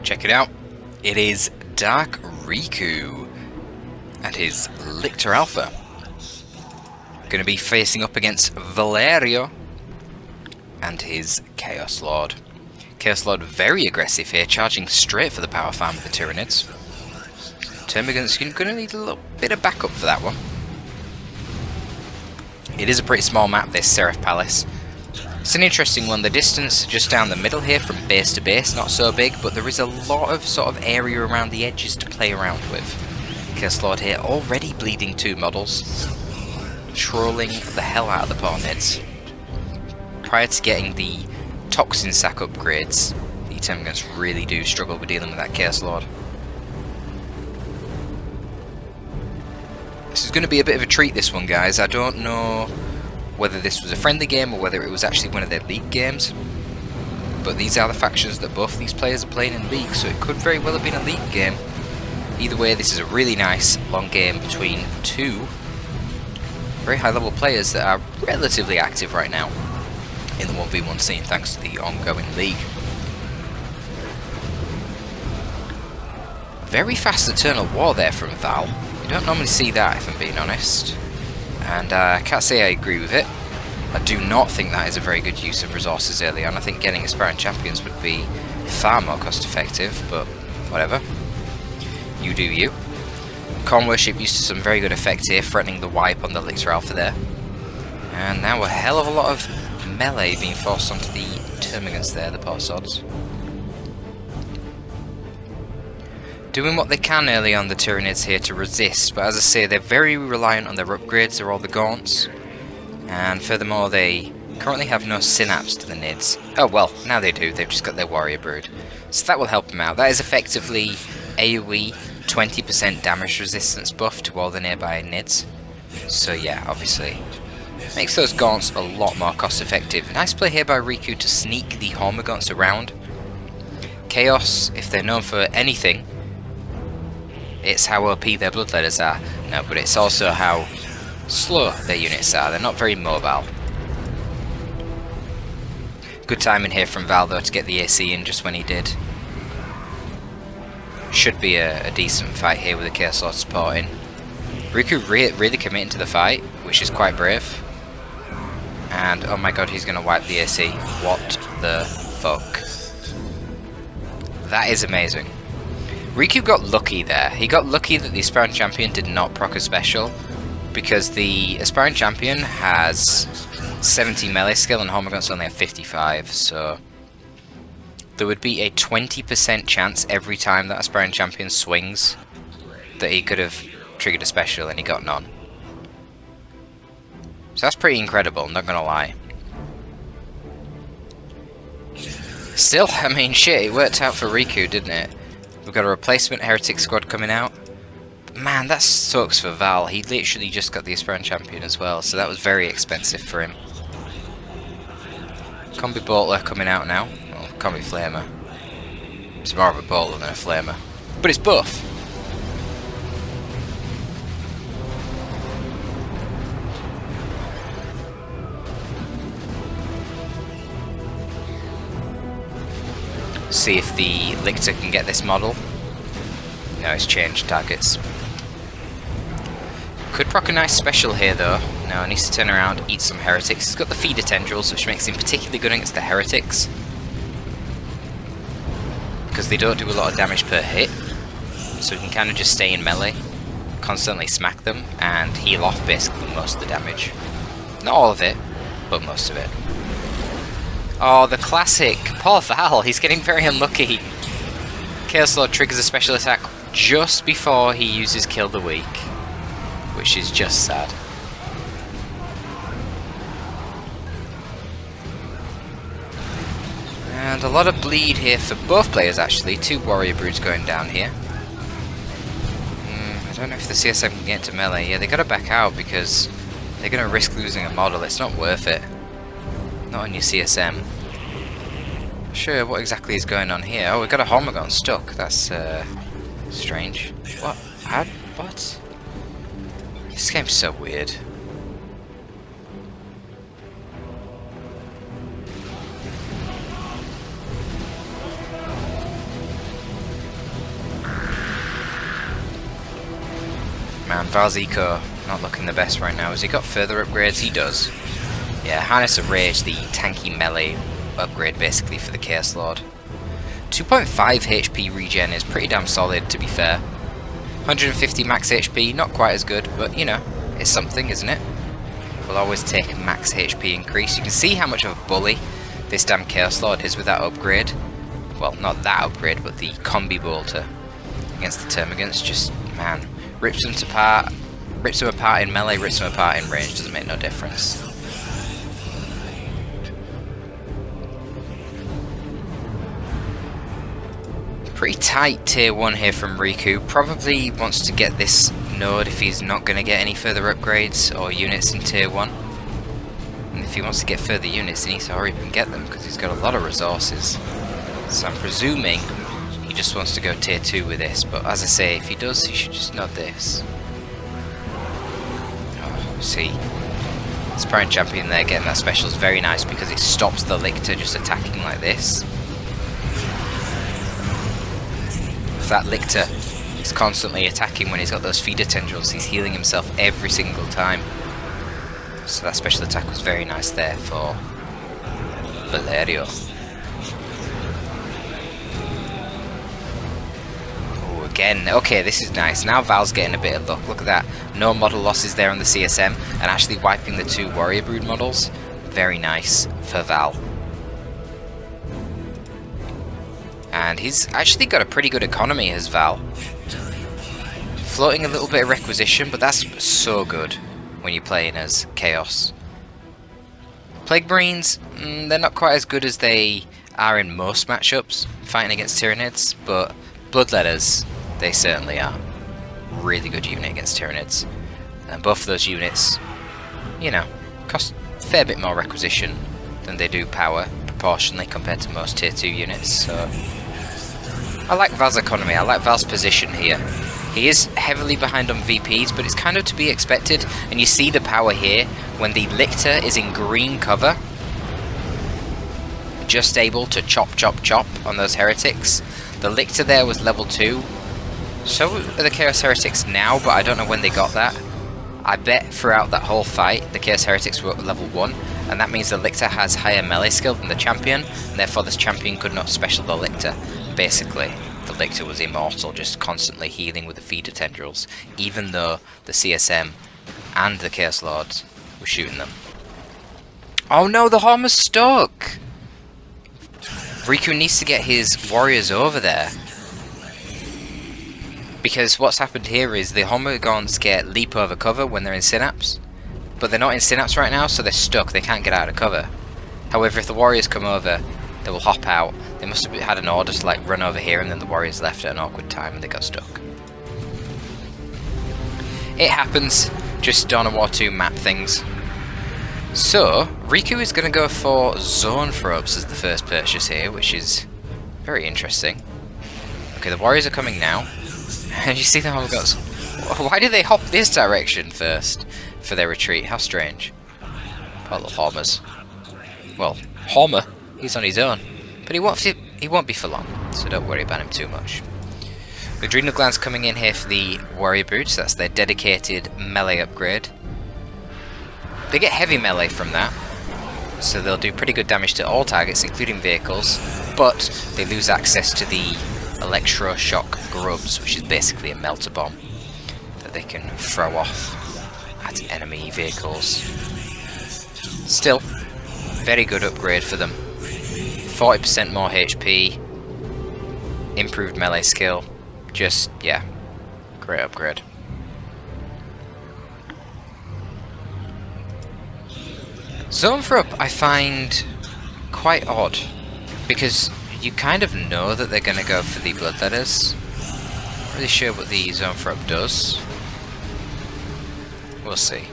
Check it out. It is Dark Riku and his Lictor Alpha. Going to be facing up against ValHero and his Chaos Lord. Chaos Lord very aggressive here, charging straight for the power farm of the Tyranids. Termagant's going to need a little bit of backup for that one. It is a pretty small map, this Seraph Palace. It's an interesting one. The distance just down the middle here from base to base, not so big, but there is a lot of sort of area around the edges to play around with. Chaos Lord here already bleeding 2 models, trolling the hell out of the Torpids. Prior to getting the Toxin Sack upgrades, the Termagants really do struggle with dealing with that Chaos Lord. This is going to be a bit of a treat, this one, guys. I don't know whether this was a friendly game or whether it was actually one of their league games, but these are the factions that both of these players are playing in league, so it could very well have been a league game. Either way, this is a really nice long game between 2 very high level players that are relatively active right now in the 1v1 scene thanks to the ongoing league. Very fast Eternal War there from Val. You don't normally see that, if I'm being honest. And I can't say I agree with it. I do not think that is a very good use of resources early on. I think getting aspiring champions would be far more cost effective, but whatever. You do you. Corn Worship used to some very good effect here, threatening the wipe on the Lictor Alpha there. And now a hell of a lot of melee being forced onto the Termagants there, the poor sods. Doing what they can early on, the Tyranids here, to resist, but as I say, they're very reliant on their upgrades or all the gaunts, and furthermore they currently have no synapse to the Nids. Oh well, now they do, they've just got their Warrior Brood, so that will help them out. That is effectively AoE 20% damage resistance buff to all the nearby Nids, so yeah, obviously makes those gaunts a lot more cost effective. Nice play here by Riku to sneak the Humour gaunts around. Chaos, if they're known for anything, it's how OP their Bloodletters are. No, but it's also how slow their units are. They're not very mobile. Good timing here from Val, though, to get the AC in just when he did. Should be a decent fight here with the Chaos Lord supporting. Riku really committing to the fight, which is quite brave. And, oh my god, he's going to wipe the AC. What the fuck? That is amazing. Riku got lucky there. He got lucky that the Aspirant Champion did not proc a special, because the Aspirant Champion has 70 melee skill and Hormagaunts only have 55, so there would be a 20% chance every time that Aspirant Champion swings that he could have triggered a special, and he got none. So that's pretty incredible, not gonna lie. Still, I mean, shit, it worked out for Riku, didn't it? We've got a replacement Heretic squad coming out. But man, that sucks for Val. He literally just got the Aspirant Champion as well, so that was very expensive for him. Combi Bolter coming out now. Well, Combi Flamer. It's more of a Bolter than a Flamer. But it's buff. See if the Lictor can get this model. No, it's changed targets. Could proc a nice special here though. No, he needs to turn around, eat some Heretics. He's got the Feeder Tendrils, which makes him particularly good against the Heretics, because they don't do a lot of damage per hit. So he can kind of just stay in melee, constantly smack them, and heal off basically most of the damage. Not all of it, but most of it. Oh, the classic! Poor Val, he's getting very unlucky. Chaos Lord triggers a special attack just before he uses Kill the Weak, which is just sad. And a lot of bleed here for both players actually, 2 Warrior Broods going down here. I don't know if the CSM can get into melee. Yeah, they gotta back out because they're gonna risk losing a model, it's not worth it. Not on your CSM. Sure, what exactly is going on here? Oh, we've got a Hormagaun stuck. That's strange. What? What? This game's so weird. And Val's eco not looking the best right now. Has he got further upgrades? He does. Yeah, Harness of Rage, the tanky melee upgrade basically for the Chaos Lord. 2.5 HP regen is pretty damn solid, to be fair. 150 max HP, not quite as good, but you know, it's something, isn't it? We'll always take max HP increase. You can see how much of a bully this damn Chaos Lord is with that upgrade. Well, not that upgrade, but the combi bolter against the Termagants. Just, man, rips them apart in melee, rips them apart in range, doesn't make no difference. Pretty tight tier 1 here from Riku. Probably wants to get this node if he's not going to get any further upgrades or units in tier 1. And if he wants to get further units, he needs to hurry up and get them because he's got a lot of resources. So I'm presuming he just wants to go tier 2 with this. But as I say, if he does, he should just nod this. Oh, see. Aspiring Champion there getting that special is very nice because it stops the Lictor just attacking like this. That Lictor is constantly attacking when he's got those feeder tendrils. He's healing himself every single time. So that special attack was very nice there for ValHero. Oh, again. Okay, this is nice. Now Val's getting a bit of luck. Look at that. No model losses there on the CSM and actually wiping the 2 Warrior Brood models. Very nice for Val. And he's actually got a pretty good economy as Val. Floating a little bit of Requisition, but that's so good when you're playing as Chaos. Plague Marines, they're not quite as good as they are in most matchups, fighting against Tyranids, but Bloodletters, they certainly are. Really good unit against Tyranids. And both of those units, you know, cost a fair bit more Requisition than they do power, proportionally, compared to most tier 2 units, so I like Val's economy, I like Val's position here. He is heavily behind on VPs, but it's kind of to be expected, and you see the power here when the Lictor is in green cover, just able to chop on those heretics. The Lictor there was level 2, so are the Chaos Heretics now, but I don't know when they got that. I bet throughout that whole fight the Chaos Heretics were at level 1, and that means the Lictor has higher melee skill than the champion, and therefore this champion could not special the Lictor. Basically, the Lictor was immortal, just constantly healing with the feeder tendrils, even though the CSM and the Chaos Lords were shooting them. Oh no, the Horma's stuck! Riku needs to get his warriors over there. Because what's happened here is the Hormagaunts get leap over cover when they're in Synapse, but they're not in Synapse right now, so they're stuck, they can't get out of cover. However, if the warriors come over, they will hop out. They must have had an order to like run over here, and then the warriors left at an awkward time and they got stuck. It happens, just Dawn of War 2 map things. So, Riku is going to go for Zone Throbs as the first purchase here, which is very interesting. Okay, the warriors are coming now. And you see the Hormagaunts. Why did they hop this direction first for their retreat? How strange. Poor little Hormas. Well, Horma, he's on his own. But he won't be for long, so don't worry about him too much. The Adrenal Glands coming in here for the Warrior Brood, so that's their dedicated melee upgrade. They get heavy melee from that, so they'll do pretty good damage to all targets, including vehicles, but they lose access to the Electroshock Grubs, which is basically a melter bomb that they can throw off at enemy vehicles. Still, very good upgrade for them. 40% more HP, improved melee skill, just, yeah, great upgrade. Zone Throb I find quite odd, because you kind of know that they're going to go for the Bloodletters. Not really sure what the Zone Throb does. We'll see.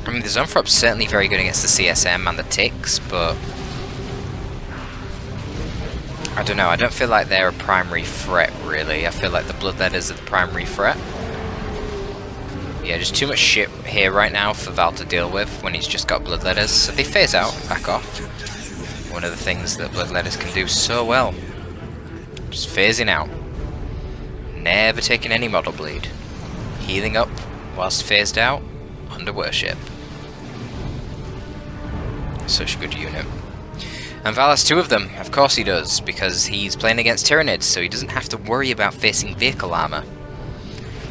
I mean, the Zone Throb's certainly very good against the CSM and the ticks, but I don't know, I don't feel like they're a primary threat, really. I feel like the Bloodletters are the primary threat. Yeah, just too much shit here right now for Val to deal with when he's just got Bloodletters, so they phase out, back off. One of the things that Bloodletters can do so well. Just phasing out. Never taking any model bleed. Healing up whilst phased out under worship. Such a good unit. And Val has 2 of them. Of course he does, because he's playing against Tyranids, so he doesn't have to worry about facing vehicle armor.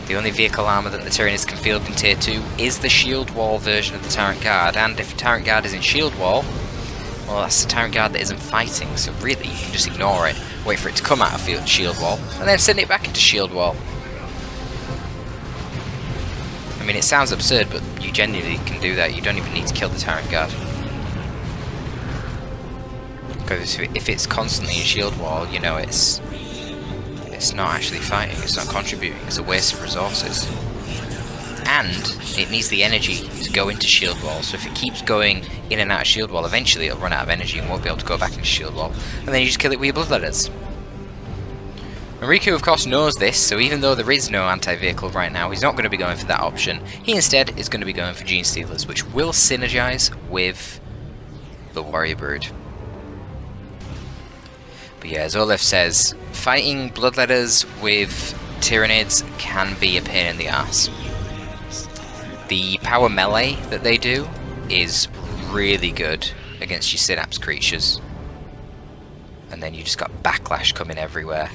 The only vehicle armor that the Tyranids can field in Tier 2 is the Shield Wall version of the Tyrant Guard, and if Tyrant Guard is in Shield Wall, well, that's the Tyrant Guard that isn't fighting, so really you can just ignore it, wait for it to come out of Shield Wall, and then send it back into Shield Wall. I mean, it sounds absurd, but you genuinely can do that. You don't even need to kill the Tyrant Guard. Because if it's constantly in Shield Wall, you know it's not actually fighting, it's not contributing, it's a waste of resources. And it needs the energy to go into Shield Wall, so if it keeps going in and out of Shield Wall, eventually it'll run out of energy and won't be able to go back into Shield Wall, and then you just kill it with your Bloodletters. And Riku of course knows this, so even though there is no anti-vehicle right now, he's not going to be going for that option. He instead is going to be going for Gene Stealers, which will synergize with the Warrior Brood. But yeah, as Olaf says, fighting Bloodletters with Tyranids can be a pain in the ass. The power melee that they do is really good against your Synapse creatures. And then you just got backlash coming everywhere.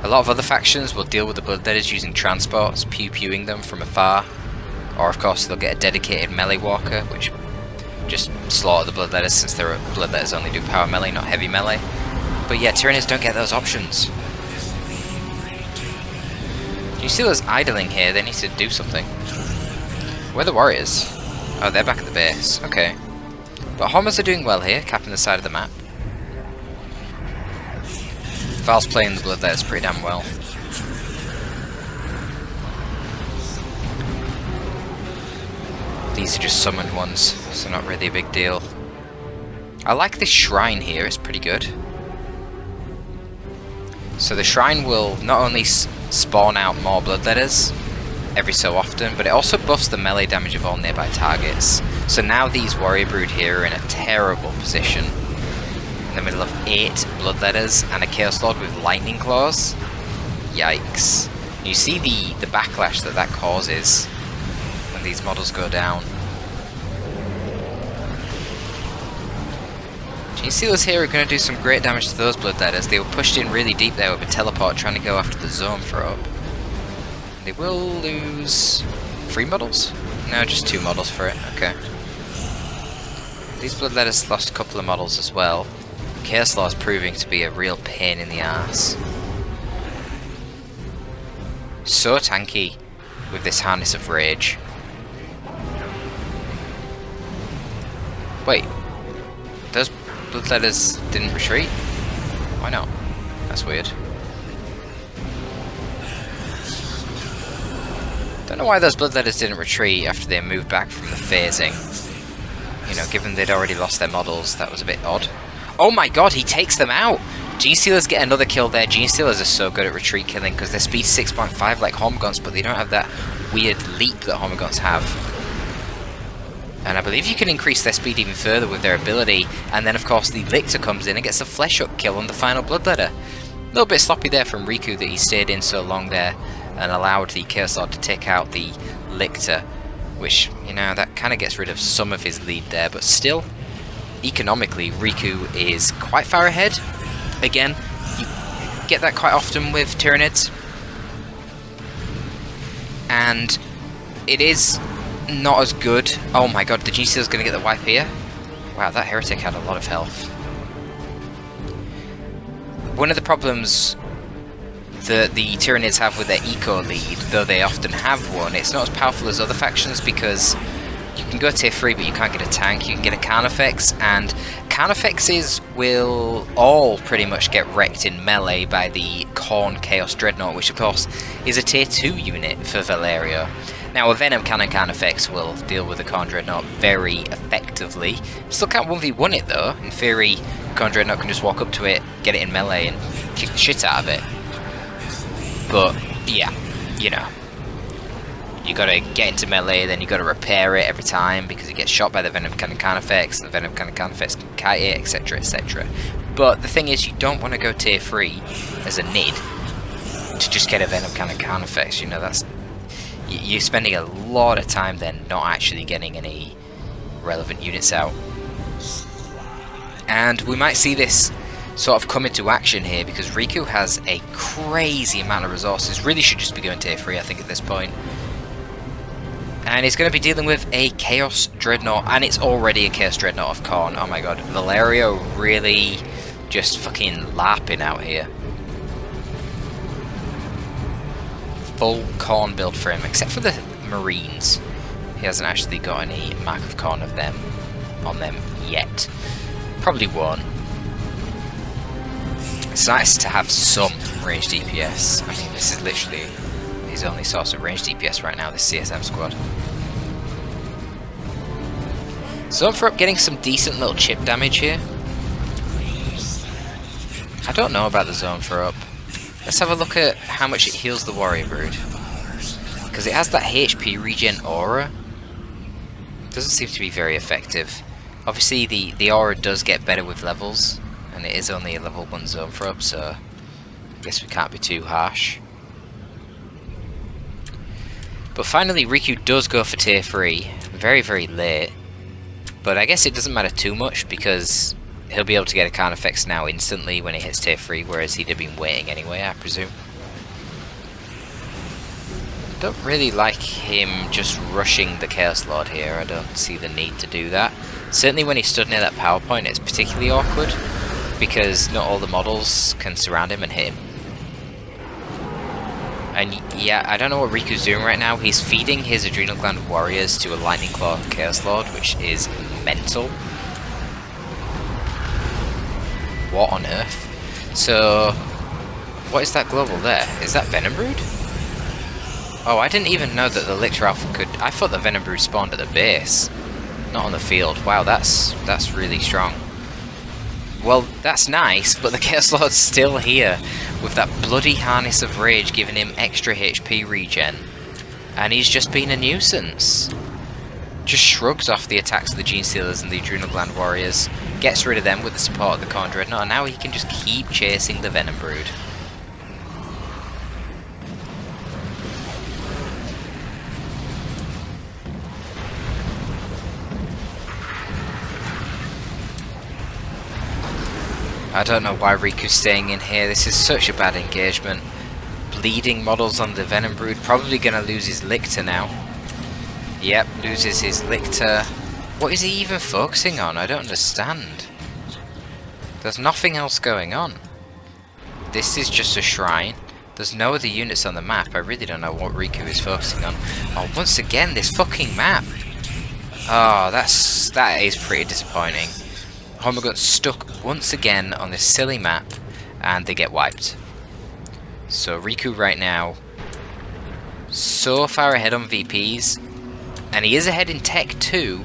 A lot of other factions will deal with the Bloodletters using transports, pew-pewing them from afar. Or of course they'll get a dedicated melee walker, which just slaughter the Bloodletters, since their Bloodletters only do power melee, not heavy melee. But yeah, Tyranids don't get those options. You see those idling here, they need to do something. Where are the warriors? Oh, they're back at the base, okay. But Homers are doing well here, capping the side of the map. Val's playing the Bloodletters pretty damn well. These are just summoned ones, so not really a big deal. I like this shrine here, it's pretty good. So the shrine will not only spawn out more Bloodletters every so often, but it also buffs the melee damage of all nearby targets. So now these Warrior Brood here are in a terrible position. In the middle of 8 Bloodletters and a Chaos Lord with Lightning Claws. Yikes. You see the backlash that causes when these models go down. Gene Stealers here are going to do some great damage to those Bloodletters. They were pushed in really deep there with a teleport trying to go after the zone throw. They will lose 3 models? No, just 2 models for it, okay. These Bloodletters lost a couple of models as well. Chaos Lord's proving to be a real pain in the ass. So tanky with this Harness of Rage. Wait, those Bloodletters didn't retreat? Why not? That's weird. Don't know why those Bloodletters didn't retreat after they moved back from the phasing. You know, given they'd already lost their models, that was a bit odd. Oh my god, he takes them out! Gene Stealers get another kill there. Gene Stealers are so good at retreat killing because they're speed 6.5 like Hormagaunts, but they don't have that weird leap that Hormagaunts have. And I believe you can increase their speed even further with their ability, and then of course the Lictor comes in and gets a Flesh Hook kill on the final Bloodletter. A little bit sloppy there from Riku that he stayed in so long there and allowed the Chaos Lord to take out the Lictor, which, you know, that kind of gets rid of some of his lead there, but still, economically, Riku is quite far ahead. Again, you get that quite often with Tyranids, and it is not as good. Oh my god, the Gene Stealer's going to get the wipe here? Wow, that Heretic had a lot of health. One of the problems that the Tyranids have with their eco lead, though they often have one, it's not as powerful as other factions because you can go tier 3 but you can't get a tank, you can get a Carnifex, and Carnifexes will all pretty much get wrecked in melee by the Khorne Chaos Dreadnought, which of course is a tier 2 unit for ValHero. Now a Venom Cannon Carnifex will deal with the Khorne Dreadnought very effectively. Still can't 1v1 it though. In theory, Khorne Dreadnought can just walk up to it, get it in melee and kick the shit out of it. But yeah, you know. you gotta get into melee, then you gotta repair it every time because it gets shot by the Venom Cannon effects, and the Venom Cannon effects can kite it, etc, etc. But the thing is, you don't want to go tier 3 as a NID to just get a Venom Cannon effects. You know, that's... You're spending a lot of time then not actually getting any relevant units out. And we might see this sort of come into action here because Riku has a crazy amount of resources. Really should just be going tier 3, I think, at this point. And he's going to be dealing with a Chaos Dreadnought, and it's already a Chaos Dreadnought of Khorne. Oh my god, ValHero really just fucking LARPing out here. Full Khorne build for him, except for the Marines. He hasn't actually got any Mark of Khorne of them on them yet. Probably won't. It's nice to have some ranged DPS. I mean, this is literally his only source of ranged DPS right now, this CSM squad. Zone for Up getting some decent little chip damage here. I don't know about the Zone for Up. Let's have a look at how much it heals the Warrior Brood. Because it has that HP regen aura. Doesn't seem to be very effective. Obviously the aura does get better with levels. And it is only a level 1 Zone for Up, so I guess we can't be too harsh. But finally Riku does go for tier 3. Very, very late. But I guess it doesn't matter too much because he'll be able to get a Khan effects now instantly when he hits tier 3, whereas he'd have been waiting anyway, I presume. Don't really like him just rushing the Chaos Lord here. I don't see the need to do that. Certainly when he stood near that power point, it's particularly awkward because not all the models can surround him and hit him. And yeah, I don't know what Riku's doing right now. He's feeding his Adrenal Gland warriors to a Lightning Claw Chaos Lord, which is mental. What on earth? So, what is that global there? Is that Venom Brood? Oh, I didn't even know that the Lictor Alpha could... I thought the Venom Brood spawned at the base, not on the field. Wow, that's really strong. Well, that's nice, but the Chaos Lord's still here with that bloody Harness of Rage giving him extra HP regen. And he's just been a nuisance. Just shrugs off the attacks of the Gene Stealers and the Adrenal Gland Warriors, gets rid of them with the support of the Khorne Dreadnought, and now he can just keep chasing the Venom Brood. I don't know why Riku's staying in here. This is such a bad engagement. Bleeding models on the Venom Brood. Probably going to lose his Lictor now. Yep, loses his Lictor. What is he even focusing on? I don't understand. There's nothing else going on. This is just a shrine. There's no other units on the map. I really don't know what Riku is focusing on. Oh, once again, this fucking map. Oh, that is pretty disappointing. Homer got stuck once again on this silly map, and they get wiped. So Riku right now, so far ahead on VPs, and he is ahead in tech too,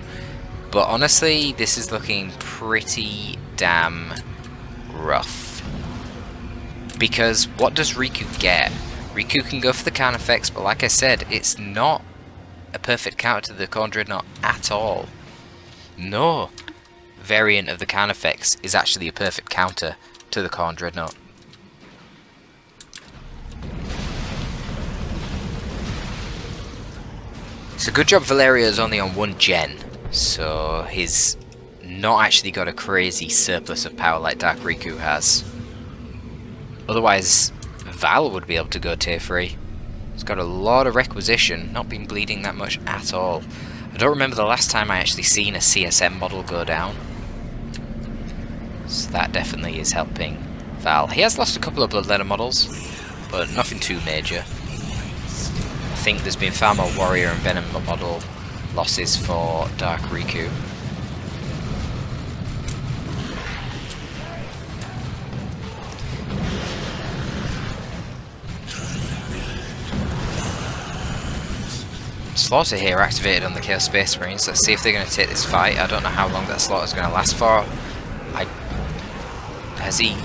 but honestly, this is looking pretty damn rough. Because what does Riku get? Riku can go for the Khan effects, but like I said, it's not a perfect counter to the Khorne Dreadnought at all. No variant of the Khan effects is actually a perfect counter to the Khorne Dreadnought. So good job ValHero's only on 1 gen, so he's not actually got a crazy surplus of power like Dark Riku has. Otherwise, Val would be able to go tier 3. He's got a lot of requisition, not been bleeding that much at all. I don't remember the last time I actually seen a CSM model go down. So that definitely is helping Val. He has lost a couple of Bloodletter models, but nothing too major. I think there's been far more Warrior and Venom model losses for Dark Riku. Slaughter here activated on the Chaos Space Marines. Let's see if they're going to take this fight. I don't know how long that slaughter is going to last for. Has he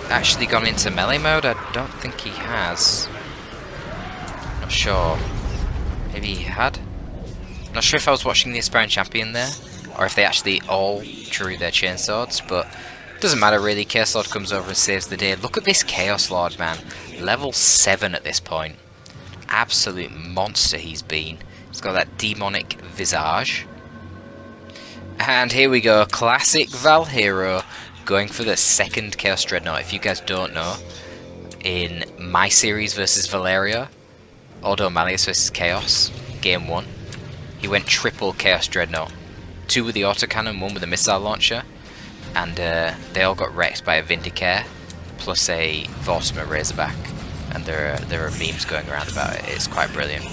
actually gone into melee mode? I don't think he has. Not sure. Maybe he had? Not sure if I was watching the Aspiring Champion there, or if they actually all drew their chainswords, but doesn't matter really. Chaos Lord comes over and saves the day. Look at this Chaos Lord, man. Level 7 at this point. Absolute monster he's been. He's got that demonic visage. And here we go, classic ValHero going for the second Chaos Dreadnought. If you guys don't know, in my series versus Valeria, Ordo Malleus versus Chaos, game 1, he went triple Chaos Dreadnought. 2 with the autocannon, 1 with the missile launcher, and they all got wrecked by a Vindicare, plus a Vortimer Razorback, and there are memes going around about it. It's quite brilliant.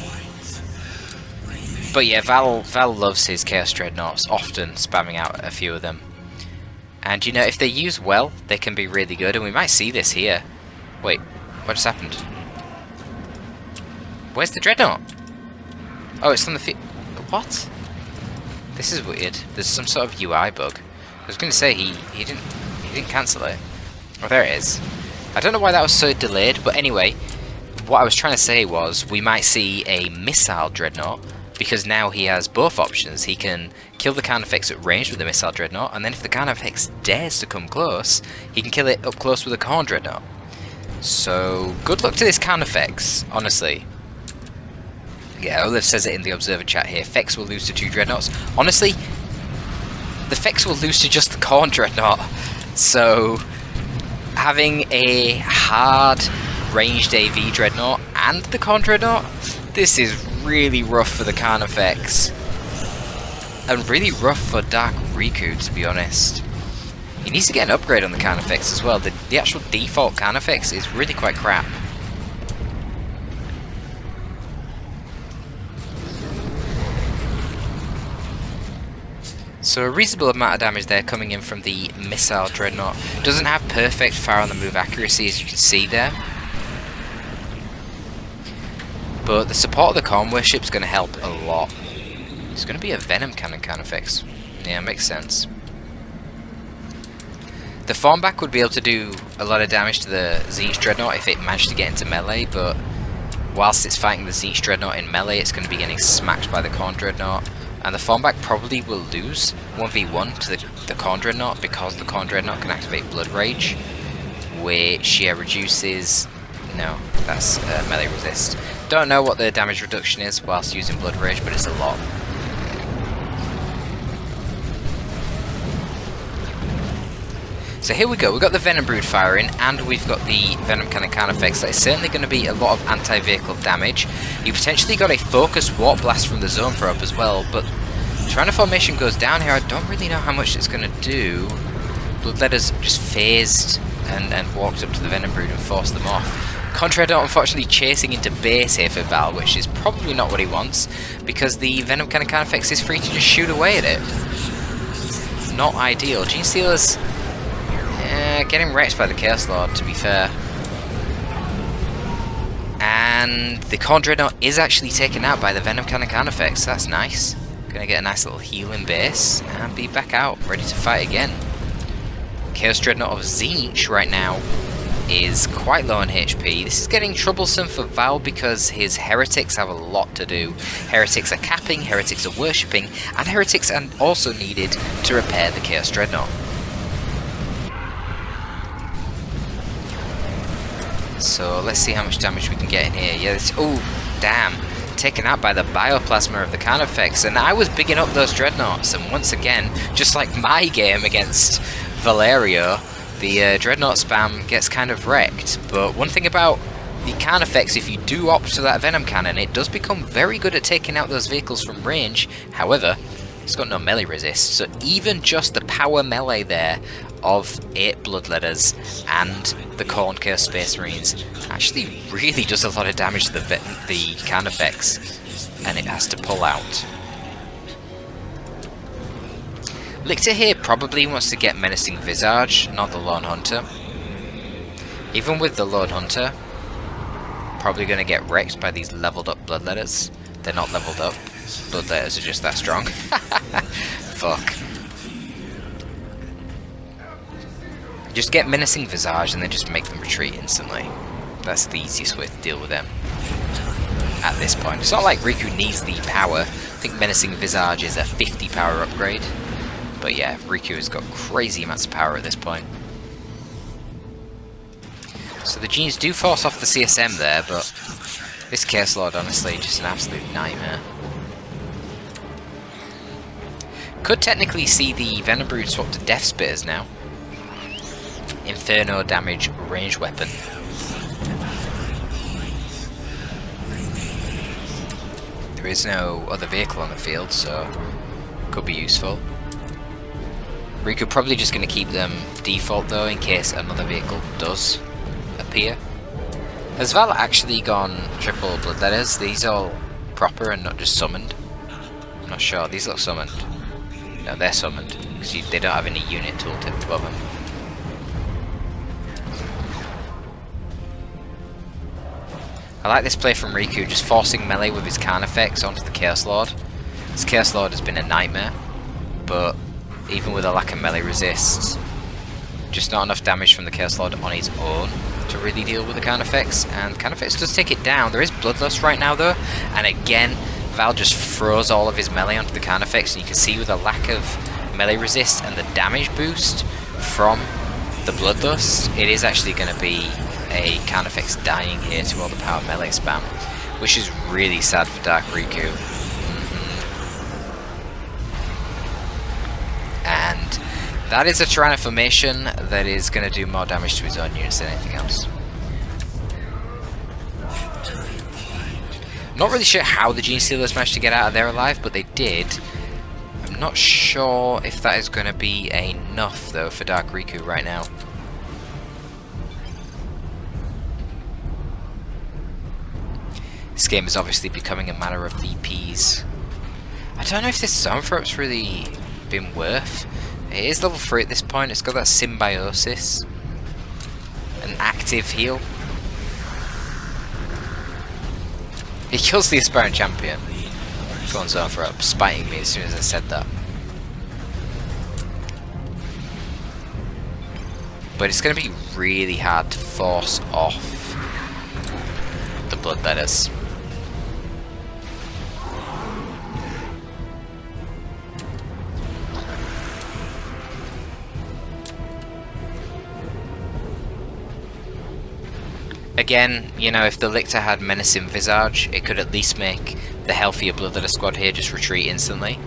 But yeah, Val loves his Chaos Dreadnoughts, often spamming out a few of them. And you know, if they're used well, they can be really good, and we might see this here. Wait, what just happened? Where's the Dreadnought? Oh, it's on the what? This is weird. There's some sort of UI bug. I was going to say he didn't cancel it. Oh, there it is. I don't know why that was so delayed, but anyway, what I was trying to say was we might see a missile Dreadnought, because now he has both options. He can kill the Carnifex at range with the missile Dreadnought, and then if the Carnifex dares to come close, he can kill it up close with a Khorne Dreadnought. So, good luck to this Carnifex, honestly. Yeah, Olive says it in the observer chat here. Fex will lose to 2 Dreadnoughts. Honestly, the Fex will lose to just the Khorne Dreadnought. So, having a hard ranged AV Dreadnought and the Khorne Dreadnought, this is really rough for the Carnifex. And really rough for Dark Riku, to be honest. He needs to get an upgrade on the Carnifex as well. The actual default Carnifex is really quite crap. So a reasonable amount of damage there coming in from the missile Dreadnought. Doesn't have perfect fire on the move accuracy, as you can see there. But the support of the Khorne Worship is going to help a lot. It's going to be a Venom Cannon Carnifex. Yeah, makes sense. The Formback would be able to do a lot of damage to the Tzeentch Dreadnought if it managed to get into melee, but whilst it's fighting the Tzeentch Dreadnought in melee, it's going to be getting smacked by the Khorne Dreadnought. And the Formback probably will lose 1v1 to the Khorne Dreadnought, because the Khorne Dreadnought can activate Blood Rage, which reduces... No, that's melee resist. Don't know what the damage reduction is whilst using Blood Rage, but it's a lot. So here we go, we've got the Venom Brood firing, and we've got the Venom Cannon Carnifex. That is certainly going to be a lot of anti-vehicle damage. You potentially got a focused Warp Blast from the Zone Throw up as well, but Tyranno Formation goes down here. I don't really know how much it's going to do. Bloodletter's just phased and walked up to the Venom Brood and forced them off. Khorne Dreadnought unfortunately chasing into base here for Val, which is probably not what he wants, because the Venom Cannon Carnifex is free to just shoot away at it. Not ideal. Genestealer's getting wrecked by the Chaos Lord, to be fair. And the Khorne Dreadnought is actually taken out by the Venom Cannon Carnifex. That's nice. Gonna get a nice little heal in base and be back out, ready to fight again. Chaos Dreadnought of Tzeentch right now is quite low on HP. This is getting troublesome for Val because his Heretics have a lot to do. Heretics are capping, Heretics are worshipping, and Heretics are also needed to repair the Chaos Dreadnought. So let's see how much damage we can get in here. Yeah, oh, damn. Taken out by the Bioplasma of the Carnifex. And I was bigging up those Dreadnoughts. And once again, just like my game against Valerio, the Dreadnought spam gets kind of wrecked. But one thing about the Carnifex, if you do opt to that Venom Cannon, it does become very good at taking out those vehicles from range. However, it's got no melee resist. So even just the power melee there of 8 Bloodletters and the Khorne Chaos Space Marines actually really does a lot of damage to the Carnifex, and it has to pull out. Lictor here probably wants to get Menacing Visage, not the Lone Hunter. Even with the Lone Hunter, probably going to get wrecked by these leveled up Bloodletters. They're not leveled up. Bloodletters are just that strong. Fuck. Just get Menacing Visage and then just make them retreat instantly. That's the easiest way to deal with them. at this point. It's not like Riku needs the power. I think Menacing Visage is a 50 power upgrade. But yeah, Riku has got crazy amounts of power at this point. So the genes do force off the CSM there, but this Chaos Lord, honestly, just an absolute nightmare. Could technically see the Venom Brood swap to Death Spitters now. Inferno damage ranged weapon. There is no other vehicle on the field, so could be useful. Riku probably just going to keep them default though, in case another vehicle does appear. Has Val actually gone triple Bloodletters? These all proper and not just summoned? I'm not sure. These look summoned. No, they're summoned because they don't have any unit tooltip above them. I like this play from Riku, just forcing melee with his Carnifex onto the Chaos Lord. This Chaos Lord has been a nightmare, but even with a lack of melee resist, just not enough damage from the Chaos Lord on his own to really deal with the Carnifex, and Carnifex does take it down. There is Bloodlust right now though, and again Val just throws all of his melee onto the Carnifex, and you can see with the lack of melee resist and the damage boost from the Bloodlust, it is actually going to be a Carnifex dying here to all the power melee spam, which is really sad for Dark Riku. And that is a Tyrannoformation that is going to do more damage to his own units than anything else. Not really sure how the Gene Stealers managed to get out of there alive, but they did. I'm not sure if that is going to be enough though for Dark Riku right now. This game is obviously becoming a matter of VPs. I don't know if this Zoanthrope's really been worth. It is level 3 at this point. It's got that symbiosis, an active heal. He kills the aspirant champion. Go on, Zoanthrope, spiting me as soon as I said that. But it's going to be really hard to force off the Bloodletters. Again, you know, if the Lictor had Menacing Visage, it could at least make the healthier Bloodletter squad here just retreat instantly.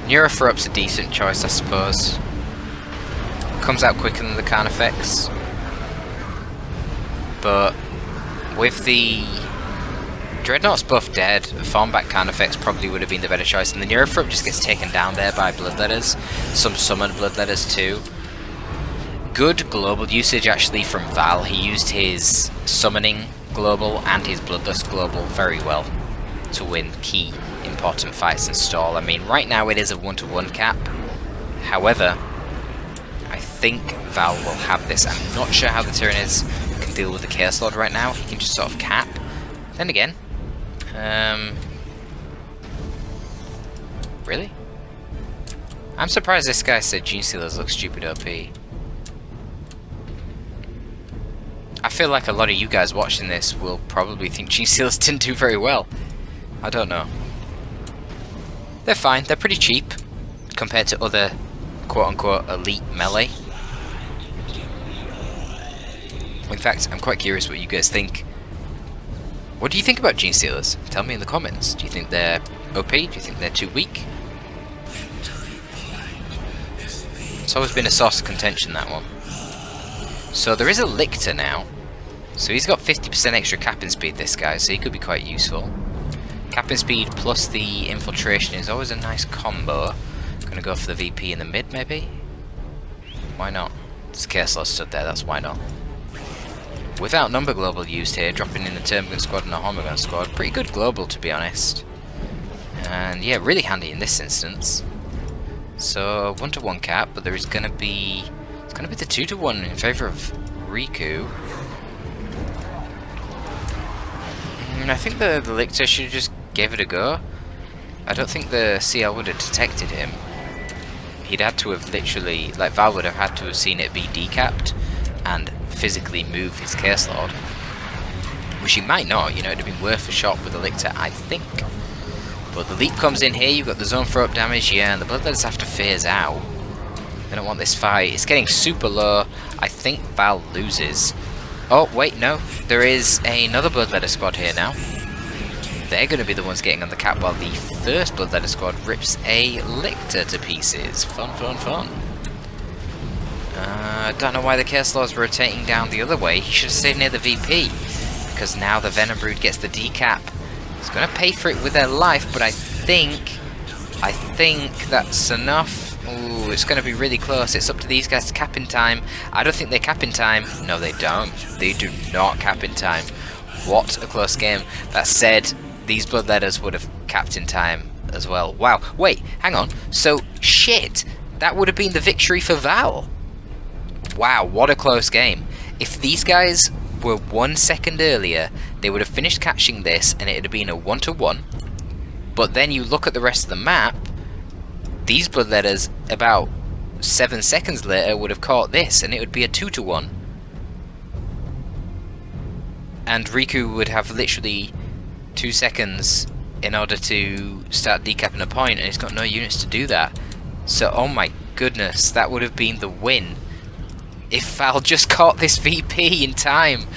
Neurothrope's a decent choice, I suppose. Comes out quicker than the Carnifex. But with the Dreadnought's both dead, Formback Carnifex probably would have been the better choice, and the Neurothrope just gets taken down there by Bloodletters. Some summoned Bloodletters too. Good global usage actually from Val. He used his summoning global and his Bloodlust global very well to win key important fights and stall. I mean, right now it is a 1-to-1 cap. However, I think Val will have this. I'm not sure how the Tyranids can deal with the Chaos Lord right now. He can just sort of cap. Then again, really? I'm surprised this guy said Gene Stealers look stupid OP. I feel like a lot of you guys watching this will probably think Gene Stealers didn't do very well. I don't know. They're fine, they're pretty cheap compared to other quote-unquote elite melee. In fact, I'm quite curious what you guys think. What do you think about Gene Stealers? Tell me in the comments. Do you think they're OP? Do you think they're too weak? It's always been a source of contention, that one. So there is a Lictor now. So he's got 50% extra capping speed, this guy, so he could be quite useful. Capping speed plus the infiltration is always a nice combo. Gonna go for the VP in the mid, maybe? Why not? This Chaos Lord stood there, that's why not. Without number global used here, dropping in the Termagant squad and a Hormagant squad. Pretty good global, to be honest. And yeah, really handy in this instance. So 1-to-1 cap, but there is going to be... It's going to be the 2-to-1 in favour of Riku. And I think the Lictor should have just gave it a go. I don't think the CL would have detected him. he'd had to have literally, like Val would have had to have seen it be decapped and physically move his Chaos Lord. Which he might not, you know, it'd have been worth a shot with the Lictor, I think. But the leap comes in here, you've got the zone throw up damage, yeah, and the Bloodletters have to phase out. They don't want this fight. It's getting super low. I think Val loses. Oh, wait, no. There is another Bloodletter squad here now. They're going to be the ones getting on the cap while the first Bloodletter squad rips a Lictor to pieces. Fun, fun, fun. I don't know why the Chaos Lord's rotating down the other way. He should have stayed near the VP. Because now the Venom Brood gets the decap. He's going to pay for it with their life, but I think that's enough. Ooh, it's going to be really close. It's up to these guys to cap in time. I don't think they cap in time. No, they don't. They do not cap in time. What a close game. That said, these Bloodletters would have capped in time as well. Wow. Wait, hang on. So, shit. That would have been the victory for Val. Wow, what a close game. If these guys were 1 second earlier, they would have finished catching this and it would have been a 1-to-1. But then you look at the rest of the map, these Bloodletters about 7 seconds later would have caught this and it would be a 2-to-1. And Riku would have literally 2 seconds in order to start decapping a point, and he's got no units to do that. So, oh my goodness, that would have been the win if Val just caught this VP in time.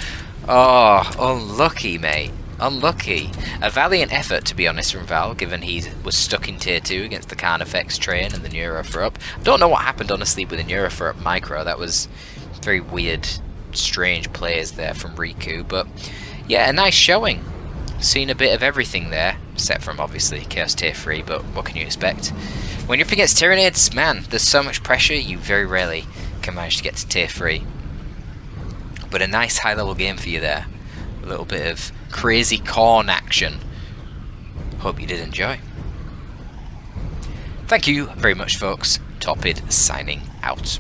Oh, unlucky, mate. Unlucky. A valiant effort, to be honest, from Val, given he was stuck in tier 2 against the Carnifex train and the Neuro for up. Don't know what happened, honestly, with the Neuro for up micro. That was very weird, strange plays there from Riku. But, yeah, a nice showing. Seen a bit of everything there, except from, obviously, Chaos tier 3, but what can you expect? When you're up against Tyranids, man, there's so much pressure, you very rarely can manage to get to tier 3. But a nice high-level game for you there. A little bit of crazy corn action. Hope you did enjoy. Thank you very much, folks. Torpid signing out.